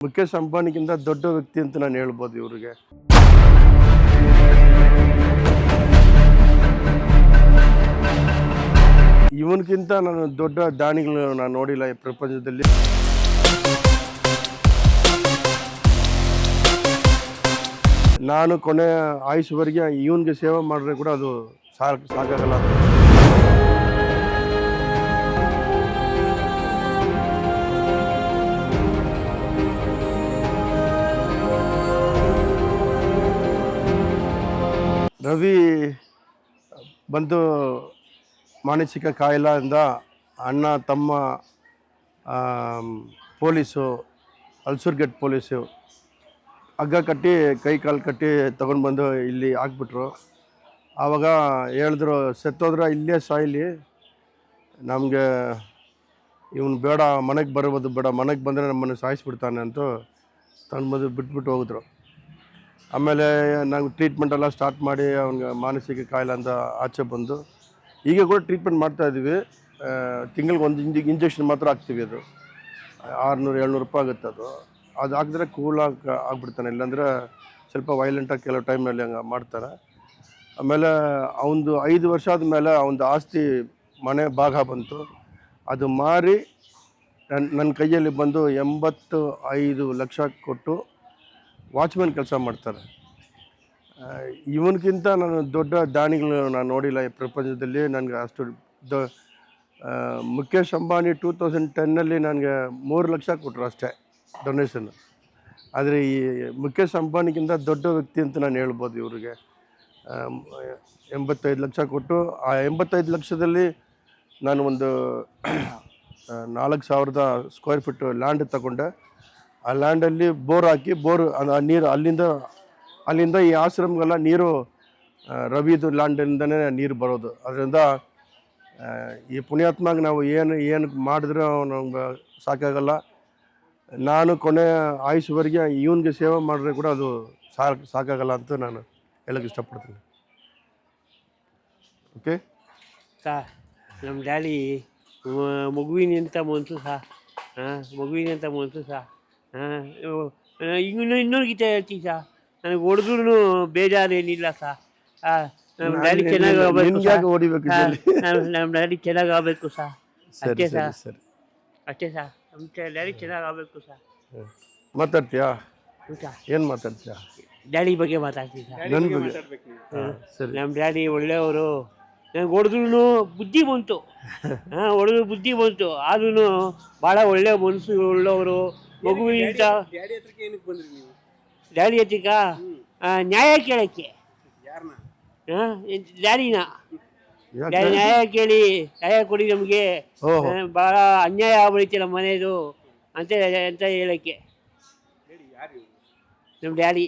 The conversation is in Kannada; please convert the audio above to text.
ಮುಖೇಶ್ ಅಂಬಾನಿಗಿಂತ ದೊಡ್ಡ ವ್ಯಕ್ತಿ ಅಂತ ನಾನು ಹೇಳ್ಬೋದು ಇವರಿಗೆ. ಇವನ್ಗಿಂತ ನಾನು ದೊಡ್ಡ ದಾನಿಗಳು ನಾನು ನೋಡಿಲ್ಲ ಈ ಪ್ರಪಂಚದಲ್ಲಿ. ನಾನು ಕೊನೆ ಆಯುಷ್ವರೆಗೆ ಇವನ್ಗೆ ಸೇವೆ ಮಾಡಿದ್ರೆ ಕೂಡ ಅದು ಸಾಕಾಗಲ್ಲ. ರವಿ ಬಂದು ಮಾನಸಿಕ ಕಾಯಿಲೆಯಿಂದ ಅಣ್ಣ ತಮ್ಮ ಪೊಲೀಸು ಅಲ್ಸೂರ್ಗೇಟ್ ಪೊಲೀಸು ಹಗ್ಗ ಕಟ್ಟಿ ಕೈ ಕಾಲು ಕಟ್ಟಿ ತೊಗೊಂಡು ಬಂದು ಇಲ್ಲಿ ಹಾಕ್ಬಿಟ್ರು. ಆವಾಗ ಹೇಳಿದ್ರು, ಸತ್ತೋದ್ರೆ ಇಲ್ಲೇ ಸಾಯಿಲಿ, ನಮಗೆ ಇವನು ಬೇಡ, ಮನೆಗೆ ಬರೋದು ಬೇಡ, ಮನೆಗೆ ಬಂದರೆ ನಮ್ಮನ್ನು ಸಾಯಿಸ್ಬಿಡ್ತಾನೆ ಅಂತ ತಂದು ಬಿಟ್ಬಿಟ್ಟು ಹೋಗಿದ್ರು. ಆಮೇಲೆ ನಾವು ಟ್ರೀಟ್ಮೆಂಟೆಲ್ಲ ಸ್ಟಾರ್ಟ್ ಮಾಡಿ ಅವ್ನಿಗೆ ಮಾನಸಿಕ ಕಾಯಿಲೆ ಅಂತ ಆಚೆ ಬಂದು ಈಗ ಕೂಡ ಟ್ರೀಟ್ಮೆಂಟ್ ಮಾಡ್ತಾಯಿದ್ದೀವಿ. ತಿಂಗಳಿಗೆ ಒಂದು ಇಂಜೆಕ್ಷನ್ ಮಾತ್ರ ಹಾಕ್ತೀವಿ. ಅದು 600-700 ರೂಪಾಯಿ ಆಗುತ್ತೆ. ಅದು ಹಾಕಿದ್ರೆ ಕೂಲಾಗಿ ಆಗ್ಬಿಡ್ತಾನೆ, ಇಲ್ಲಾಂದರೆ ಸ್ವಲ್ಪ ವೈಲೆಂಟಾಗಿ ಕೆಲವು ಟೈಮಲ್ಲಿ ಹಂಗೆ ಮಾಡ್ತಾರೆ. ಆಮೇಲೆ ಅವನದು 5 ವರ್ಷ ಆದಮೇಲೆ ಅವನದು ಆಸ್ತಿ ಮನೆ ಭಾಗ ಬಂತು. ಅದು ಮಾರಿ ನನ್ನ ಕೈಯಲ್ಲಿ ಬಂದು 85 ಲಕ್ಷ ಕೊಟ್ಟು ವಾಚ್ಮ್ಯಾನ್ ಕೆಲಸ ಮಾಡ್ತಾರೆ. ಇವನ್ಗಿಂತ ನಾನು ದೊಡ್ಡ ದಾನಿಗಳು ನಾನು ನೋಡಿಲ್ಲ ಈ ಪ್ರಪಂಚದಲ್ಲಿ. ನನಗೆ ಅಷ್ಟು ಮುಖೇಶ್ ಅಂಬಾನಿ 2010ನಲ್ಲಿ ನನಗೆ 3 ಲಕ್ಷ ಕೊಟ್ಟರು ಅಷ್ಟೇ ಡೊನೇಷನ್ನು. ಆದರೆ ಈ ಮುಖೇಶ್ ಅಂಬಾನಿಗಿಂತ ದೊಡ್ಡ ವ್ಯಕ್ತಿ ಅಂತ ನಾನು ಹೇಳ್ಬೋದು ಇವರಿಗೆ. 85 ಲಕ್ಷ ಕೊಟ್ಟು, ಆ 85 ಲಕ್ಷದಲ್ಲಿ ನಾನು ಒಂದು 4,000 ಸ್ಕ್ವೇರ್ ಫೀಟ್ ಲ್ಯಾಂಡ್ ತಗೊಂಡೆ. ಆ ಲ್ಯಾಂಡಲ್ಲಿ ಬೋರ್ ಹಾಕಿ, ನೀರು ಅಲ್ಲಿಂದ ಈ ಆಶ್ರಮಗೆಲ್ಲ ನೀರು ರವಿದು ಲ್ಯಾಂಡಿಂದನೇ ನೀರು ಬರೋದು. ಅದರಿಂದ ಈ ಪುಣ್ಯಾತ್ಮಗೆ ನಾವು ಏನು ಮಾಡಿದ್ರೆ ನಮ್ಗೆ ಸಾಕಾಗಲ್ಲ. ನಾನು ಕೊನೆ ಆಯುಷ್ವರೆಗೆ ಇವನಿಗೆ ಸೇವೆ ಮಾಡಿದ್ರೆ ಕೂಡ ಅದು ಸಾಕಾಗಲ್ಲ ಅಂತ ನಾನು ಹೇಳೋಕ್ಕೆ ಇಷ್ಟಪಡ್ತೀನಿ. ಓಕೆ ಸರ್, ನಮ್ಮ ಡ್ಯಾಡಿ ಮಗುವಿನಿಂತ ಮನ್ಸು ಸರ್. ಮಗುವಿನಿಂತ ಮನ್ಸು ಸರ್. ಇನ್ನೊಂದು ಗೀತೆ ಹೇಳ್ತೀನಿ ಸರ್. ನನಗೆ ಹೊಡೆದ್ರೂ ಬೇಜಾರೇನಿಲ್ಲ ಸರ್. ನಮ್ಮ ಡ್ಯಾಡಿ ಚೆನ್ನಾಗಿ ನಮ್ಮ ಡ್ಯಾಡಿ ಚೆನ್ನಾಗಿ ಆಗಬೇಕು ಸರ್. ಅಷ್ಟೇ ಸರ್, ಅಷ್ಟೇ ಸರ್. ನಮ್ಮ ಡ್ಯಾಡಿ ಚೆನ್ನಾಗಿ ಆಗಬೇಕು ಸರ್. ಮಾತಾಡ್ತೀಯಾ? ಏನು ಮಾತಾಡ್ತೀಯಾ? ಡ್ಯಾಡಿ ಬಗ್ಗೆ ಮಾತಾಡ್ತೀನಿ ಸರ್. ನನ್ನ ಬಗ್ಗೆ ಸರಿ. ನಮ್ಮ ಡ್ಯಾಡಿ ಒಳ್ಳೆಯವರು. ನನಗೆ ಹೊಡೆದ್ರೂ ಬುದ್ಧಿ ಬಂತು. ಹೊಡೆದ್ರು ಬುದ್ಧಿ ಬಂತು. ಆದ್ರೂ ಭಾಳ ಒಳ್ಳೆಯ ಮನಸ್ಸು ಉಳ್ಳವರು. ಮಗುವಿನಿಂದ ಡ್ಯಾಡಿ ಹತ್ತಿಕ ನ್ಯಾಯ ಕೇಳೋಕ್ಕೆ. ಡ್ಯಾಡಿನ ನ್ಯಾಯ ಕೇಳಿ, ನ್ಯಾಯ ಕೊಡಿ, ನಮಗೆ ಭಾಳ ಅನ್ಯಾಯ ಆಗ್ಬಿಡುತ್ತೆ ನಮ್ಮ ಮನೆಯದು ಅಂತ ಹೇಳೋಕ್ಕೆ. ನಮ್ಮ ಡ್ಯಾಡಿ